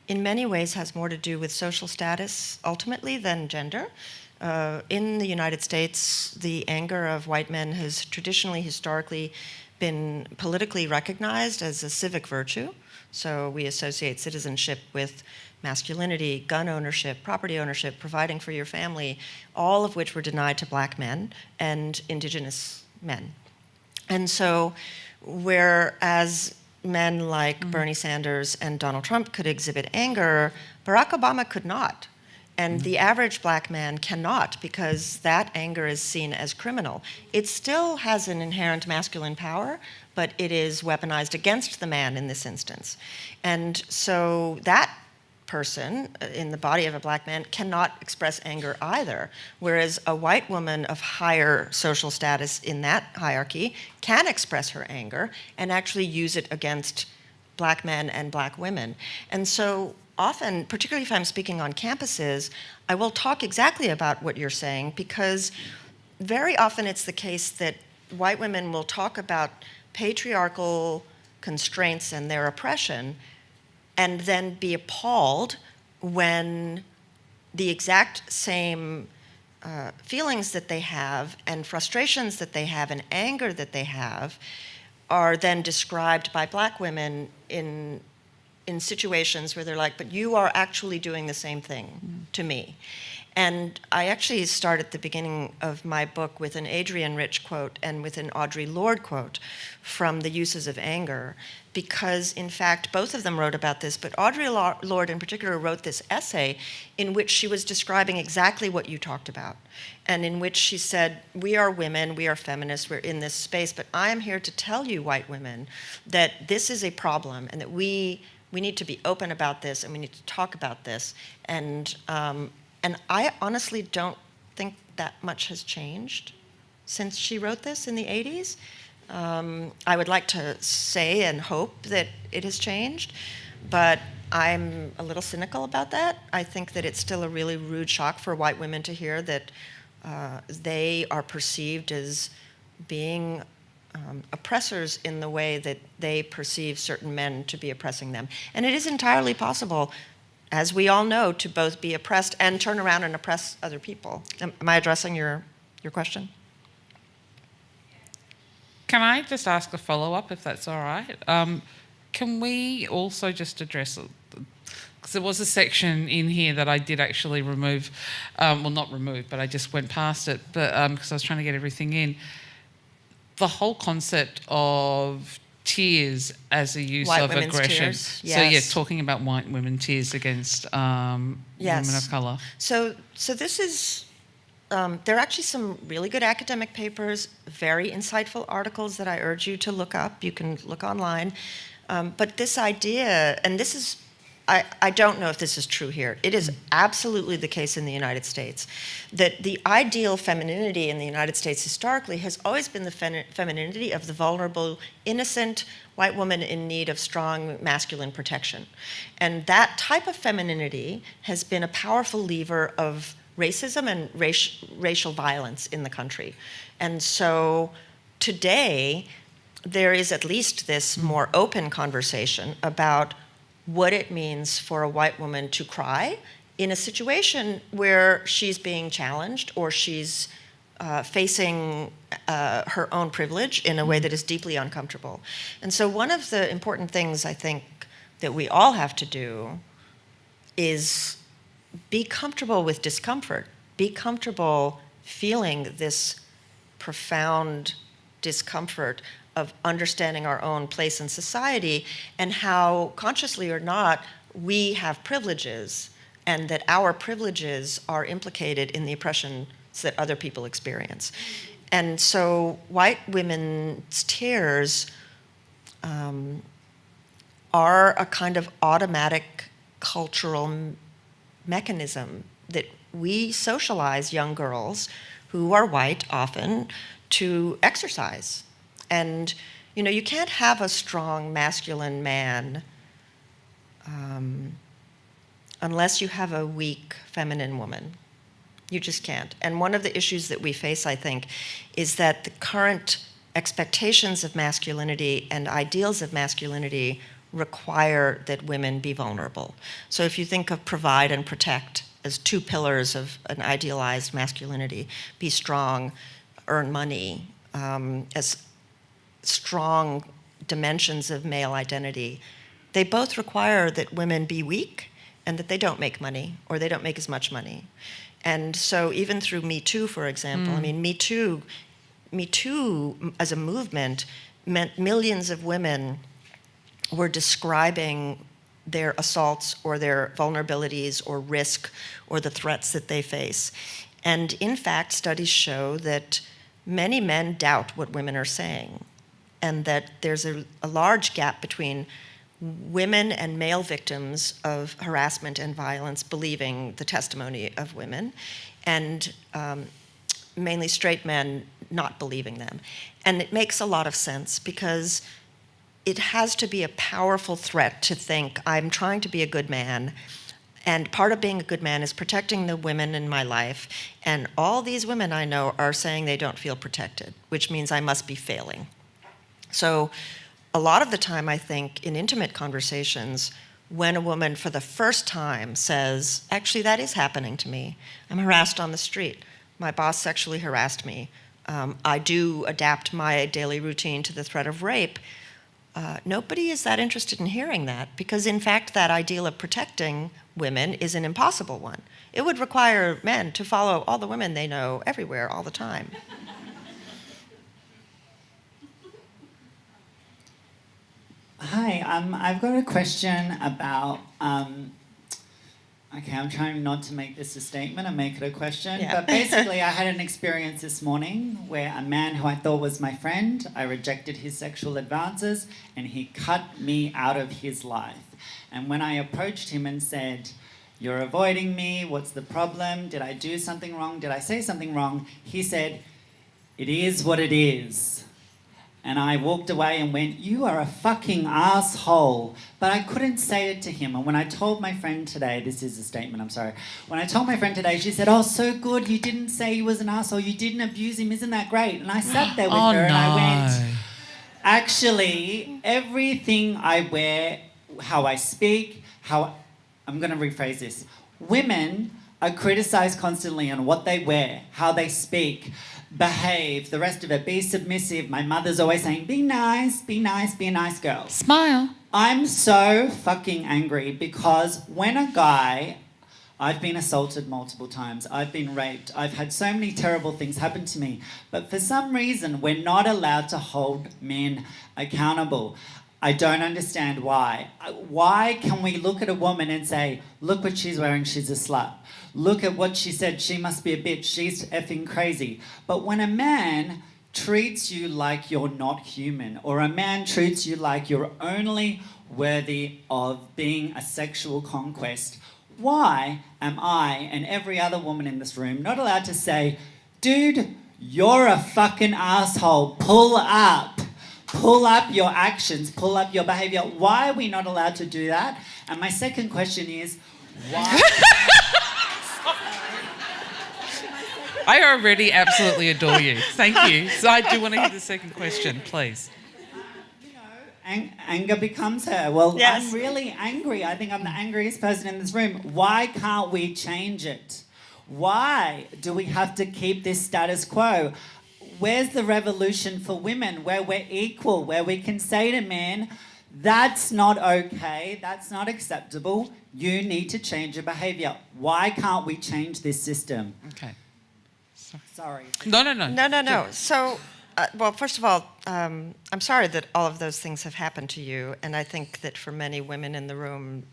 in many ways has more to do with social status ultimately than gender. In the United States, the anger of white men has traditionally, historically, been politically recognized as a civic virtue. So we associate citizenship with masculinity, gun ownership, property ownership, providing for your family, all of which were denied to black men and indigenous men. And so whereas men like Bernie Sanders and Donald Trump could exhibit anger, Barack Obama could not. And the average black man cannot, because that anger is seen as criminal. It still has an inherent masculine power, but it is weaponized against the man in this instance. And so that person in the body of a black man cannot express anger either, whereas a white woman of higher social status in that hierarchy can express her anger and actually use it against black men and black women. And so often, particularly if I'm speaking on campuses, I will talk exactly about what you're saying, because very often it's the case that white women will talk about patriarchal constraints and their oppression and then be appalled when the exact same feelings that they have and frustrations that they have and anger that they have are then described by black women in situations where they're like, but you are actually doing the same thing to me. And I actually start at the beginning of my book with an Adrienne Rich quote and with an Audre Lorde quote from The Uses of Anger, because in fact both of them wrote about this, but Audre Lorde in particular wrote this essay in which she was describing exactly what you talked about, and in which she said, we are women, we are feminists, we're in this space, but I am here to tell you, white women, that this is a problem and that we need to be open about this and we need to talk about this. And I honestly don't think that much has changed since she wrote this in the 80s. I would like to say and hope that it has changed, but I'm a little cynical about that. I think that it's still a really rude shock for white women to hear that they are perceived as being oppressors in the way that they perceive certain men to be oppressing them. And it is entirely possible, as we all know, to both be oppressed and turn around and oppress other people. Am I addressing your question? Can I just ask a follow-up, if that's all right? Can we also just address, because there was a section in here that I did actually remove, well, not remove, but I just went past it, but because I was trying to get everything in. The whole concept of tears as a use White of women's aggression. tears, So yeah, yes. talking about white women tears against Yes. women of colour. So this is, there are actually some really good academic papers, very insightful articles that I urge you to look up. You can look online. But this idea, and this is, I don't know if this is true here. It is absolutely the case in the United States that the ideal femininity in the United States historically has always been the femininity of the vulnerable, innocent white woman in need of strong masculine protection. And that type of femininity has been a powerful lever of racism and racial violence in the country. And so today, there is at least this more open conversation about what it means for a white woman to cry in a situation where she's being challenged or she's facing her own privilege in a way that is deeply uncomfortable. And so one of the important things I think that we all have to do is be comfortable with discomfort, be comfortable feeling this profound discomfort of understanding our own place in society and how, consciously or not, we have privileges and that our privileges are implicated in the oppressions that other people experience. And so white women's tears are a kind of automatic cultural mechanism that we socialize young girls who are white often to exercise. And, you know, you can't have a strong masculine man unless you have a weak feminine woman. You just can't. And one of the issues that we face, I think, is that the current expectations of masculinity and ideals of masculinity require that women be vulnerable. So if you think of provide and protect as two pillars of an idealized masculinity, be strong, earn money, as strong dimensions of male identity, they both require that women be weak and that they don't make money or they don't make as much money. And so even through Me Too, for example, I mean, Me Too as a movement meant millions of women were describing their assaults or their vulnerabilities or risk or the threats that they face. And in fact, studies show that many men doubt what women are saying and that there's a large gap between women and male victims of harassment and violence believing the testimony of women and mainly straight men not believing them. And it makes a lot of sense because it has to be a powerful threat to think, I'm trying to be a good man, and part of being a good man is protecting the women in my life, and all these women I know are saying they don't feel protected, which means I must be failing. So a lot of the time, I think, in intimate conversations, when a woman for the first time says, actually, that is happening to me. I'm harassed on the street. My boss sexually harassed me. I do adapt my daily routine to the threat of rape. Nobody is that interested in hearing that because, in fact, that ideal of protecting women is an impossible one. It would require men to follow all the women they know everywhere all the time. Hi, I've got a question about, okay, I'm trying not to make this a statement and make it a question, Yeah. but basically I had an experience this morning where a man who I thought was my friend, I rejected his sexual advances and he cut me out of his life. And when I approached him and said, you're avoiding me, what's the problem? Did I do something wrong? Did I say something wrong? He said, it is what it is. And I walked away and went, you are a fucking asshole. But I couldn't say it to him. And when I told my friend today, this is a statement, I'm sorry. When I told my friend today, she said, oh, so good, you didn't say he was an asshole, you didn't abuse him, isn't that great? And I sat there with her and I went, actually, everything I wear, how I speak, I'm going to rephrase this. Women are criticised constantly on what they wear, how they speak, behave, the rest of it, be submissive. My mother's always saying, be nice, be nice, be a nice girl. Smile. I'm so fucking angry because when a guy I've been assaulted multiple times. I've been raped. I've had so many terrible things happen to me. But for some reason, we're not allowed to hold men accountable. I don't understand why. Why can we look at a woman and say, look what she's wearing, she's a slut. Look at what she said, she must be a bitch, she's effing crazy. But when a man treats you like you're not human, or a man treats you like you're only worthy of being a sexual conquest, why am I and every other woman in this room not allowed to say, dude, you're a fucking asshole, pull up your actions, pull up your behavior? Why are we not allowed to do that? And my second question is, why? I already absolutely adore you. Thank you. So I do want to hear the second question, please. Anger becomes her. Well, Yes. I'm really angry. I think I'm the angriest person in this room. Why can't we change it? Why do we have to keep this status quo? Where's the revolution for women where we're equal, where we can say to men, that's not okay, that's not acceptable, you need to change your behaviour. Why can't we change this system? Okay. Sorry. No. So, well, first of all, I'm sorry that all of those things have happened to you, and I think that for many women in the room,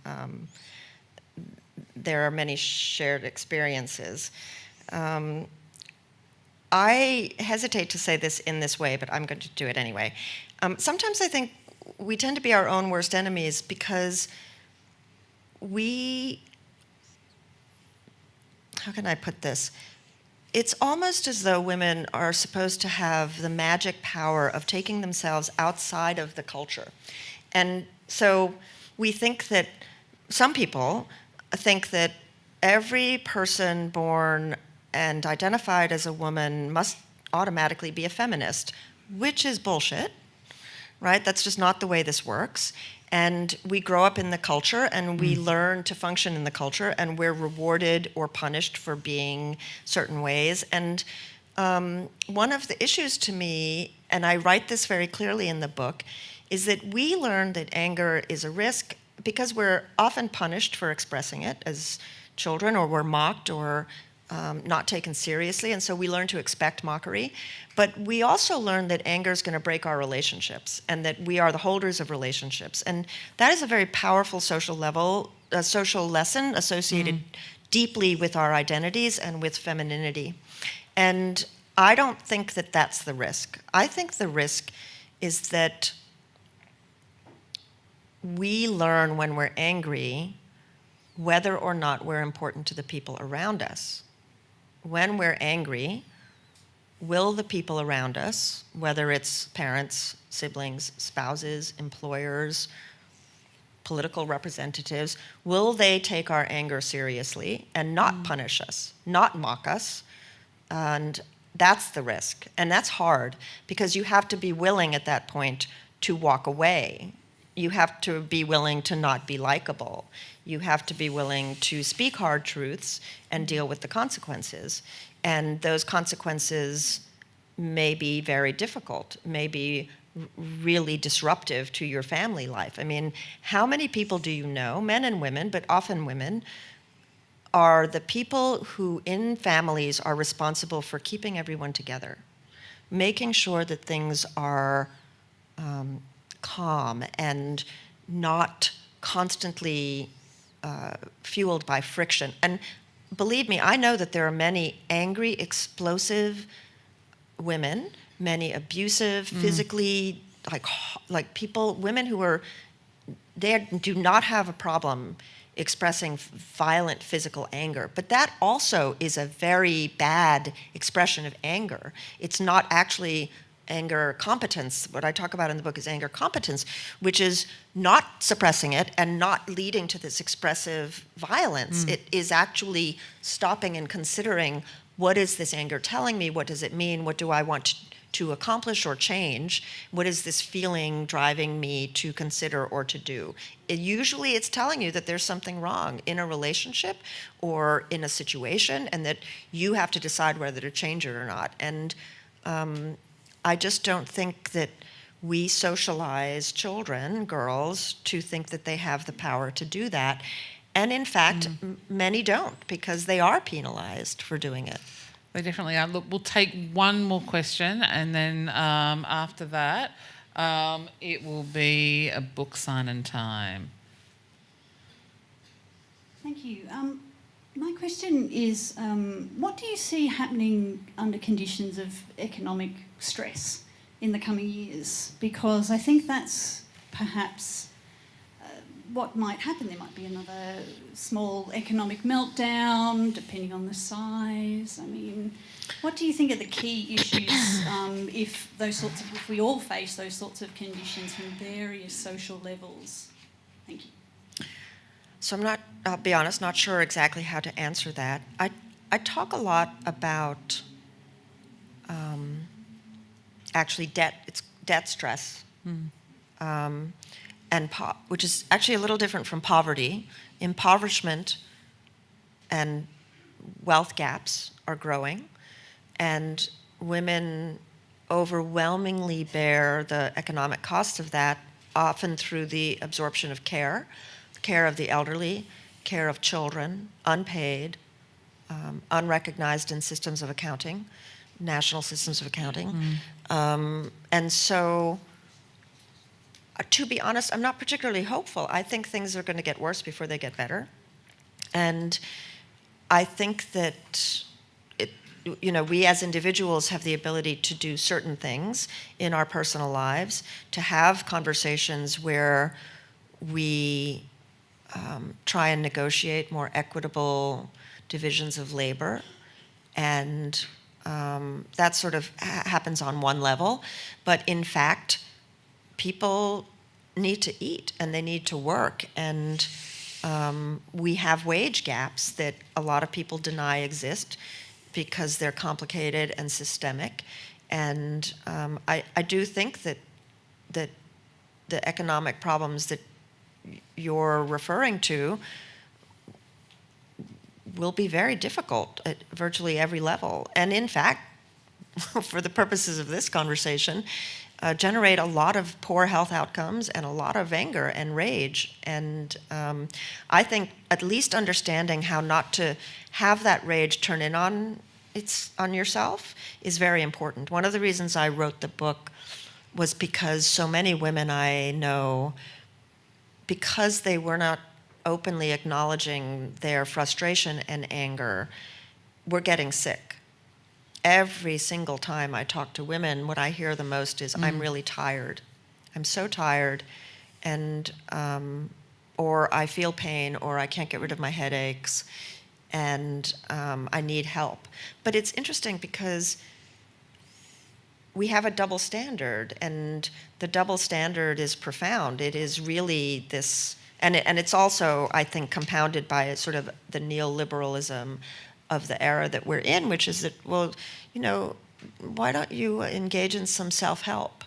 there are many shared experiences. I hesitate to say this in this way, but I'm going to do it anyway. Sometimes I think we tend to be our own worst enemies because how can I put this? It's almost as though women are supposed to have the magic power of taking themselves outside of the culture. And so we think that, some people think that every person born and identified as a woman must automatically be a feminist, which is bullshit, right? That's just not the way this works. And we grow up in the culture and we learn to function in the culture, and we're rewarded or punished for being certain ways. And one of the issues to me, and I write this very clearly in the book, is that we learn that anger is a risk because we're often punished for expressing it as children, or we're mocked or not taken seriously, and so we learn to expect mockery. But we also learn that anger is going to break our relationships, and that we are the holders of relationships. And that is a very powerful social lesson associated deeply with our identities and with femininity. And I don't think that that's the risk. I think the risk is that we learn when we're angry whether or not we're important to the people around us. When we're angry, will the people around us, whether it's parents, siblings, spouses, employers, political representatives, will they take our anger seriously and not punish us, not mock us? And that's the risk. And that's hard because you have to be willing at that point to walk away. You have to be willing to not be likable. You have to be willing to speak hard truths and deal with the consequences. And those consequences may be very difficult, may be really disruptive to your family life. I mean, how many people do you know, men and women, but often women, are the people who in families are responsible for keeping everyone together, making sure that things are calm and not constantly fueled by friction. And believe me, I know that there are many angry, explosive women, many abusive, physically, like people, women who are, they do not have a problem expressing violent physical anger. But that also is a very bad expression of anger. It's not actually anger competence. What I talk about in the book is anger competence, which is not suppressing it and not leading to this expressive violence. It is actually stopping and considering, what is this anger telling me? What does it mean? What do I want to accomplish or change? What is this feeling driving me to consider or to do? Usually it's telling you that there's something wrong in a relationship or in a situation, and that you have to decide whether to change it or not. And I just don't think that we socialize children, girls, to think that they have the power to do that. And in fact, many don't, because they are penalized for doing it. They definitely are. Look, we'll take one more question, and then after that, it will be a book signing time. Thank you. My question is, what do you see happening under conditions of economic stress in the coming years? Because I think that's perhaps what might happen. There might be another small economic meltdown, depending on the size. I mean, what do you think are the key issues if we all face those sorts of conditions from various social levels? Thank you. So I'll be honest, not sure exactly how to answer that. I talk a lot about actually debt stress, which is actually a little different from poverty. Impoverishment and wealth gaps are growing, and women overwhelmingly bear the economic cost of that, often through the absorption of care of the elderly, care of children, unpaid, unrecognized in systems of accounting, national systems of accounting. And so, to be honest, I'm not particularly hopeful. I think things are going to get worse before they get better. And I think that we as individuals have the ability to do certain things in our personal lives, to have conversations where we try and negotiate more equitable divisions of labor. And that sort of happens on one level. But in fact, people need to eat and they need to work. And we have wage gaps that a lot of people deny exist because they're complicated and systemic. And I do think that the economic problems that you're referring to will be very difficult at virtually every level. And in fact, for the purposes of this conversation, generate a lot of poor health outcomes and a lot of anger and rage. And I think at least understanding how not to have that rage turn in on yourself is very important. One of the reasons I wrote the book was because so many women I know, because they were not openly acknowledging their frustration and anger, were getting sick. Every single time I talk to women, what I hear the most is, I'm really tired. I'm so tired, and or I feel pain, or I can't get rid of my headaches, and I need help. But it's interesting because we have a double standard, and the double standard is profound. It is really this, and it's also, I think, compounded by sort of the neoliberalism of the era that we're in, which is that, well, why don't you engage in some self-help?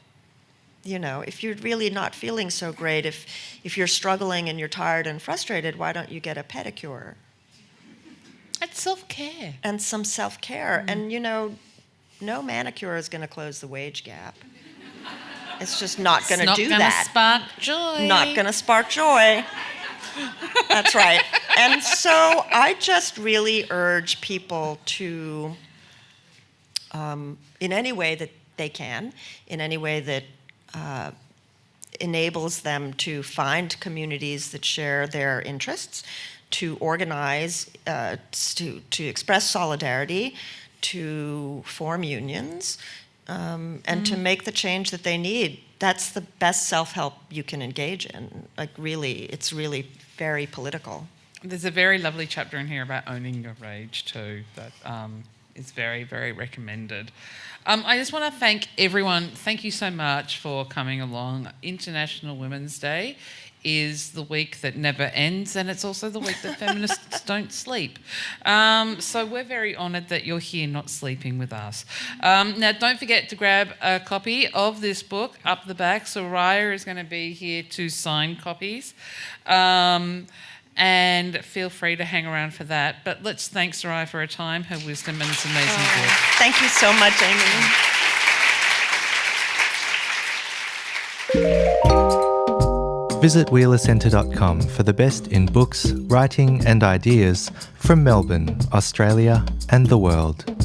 If you're really not feeling so great, if you're struggling and you're tired and frustrated, why don't you get a pedicure? It's self-care. And some self-care. And, no manicure is going to close the wage gap. It's just not going to do that. It's not going to spark joy. Not going to spark joy. That's right. And so I just really urge people to, in any way that they can, in any way that enables them to find communities that share their interests, to organize, to express solidarity, to form unions, and to make the change that they need. That's the best self-help you can engage in. Really, it's really very political. There's a very lovely chapter in here about owning your rage too that is very, very recommended. I just want to thank everyone. Thank you so much for coming along. International Women's Day is the week that never ends, and it's also the week that feminists don't sleep. So we're very honoured that you're here not sleeping with us. Now, don't forget to grab a copy of this book up the back. Soraya is going to be here to sign copies. And feel free to hang around for that. But let's thank Soraya for her time, her wisdom, and this amazing book. Thank you so much, Amy. Visit wheelercentre.com for the best in books, writing and ideas from Melbourne, Australia and the world.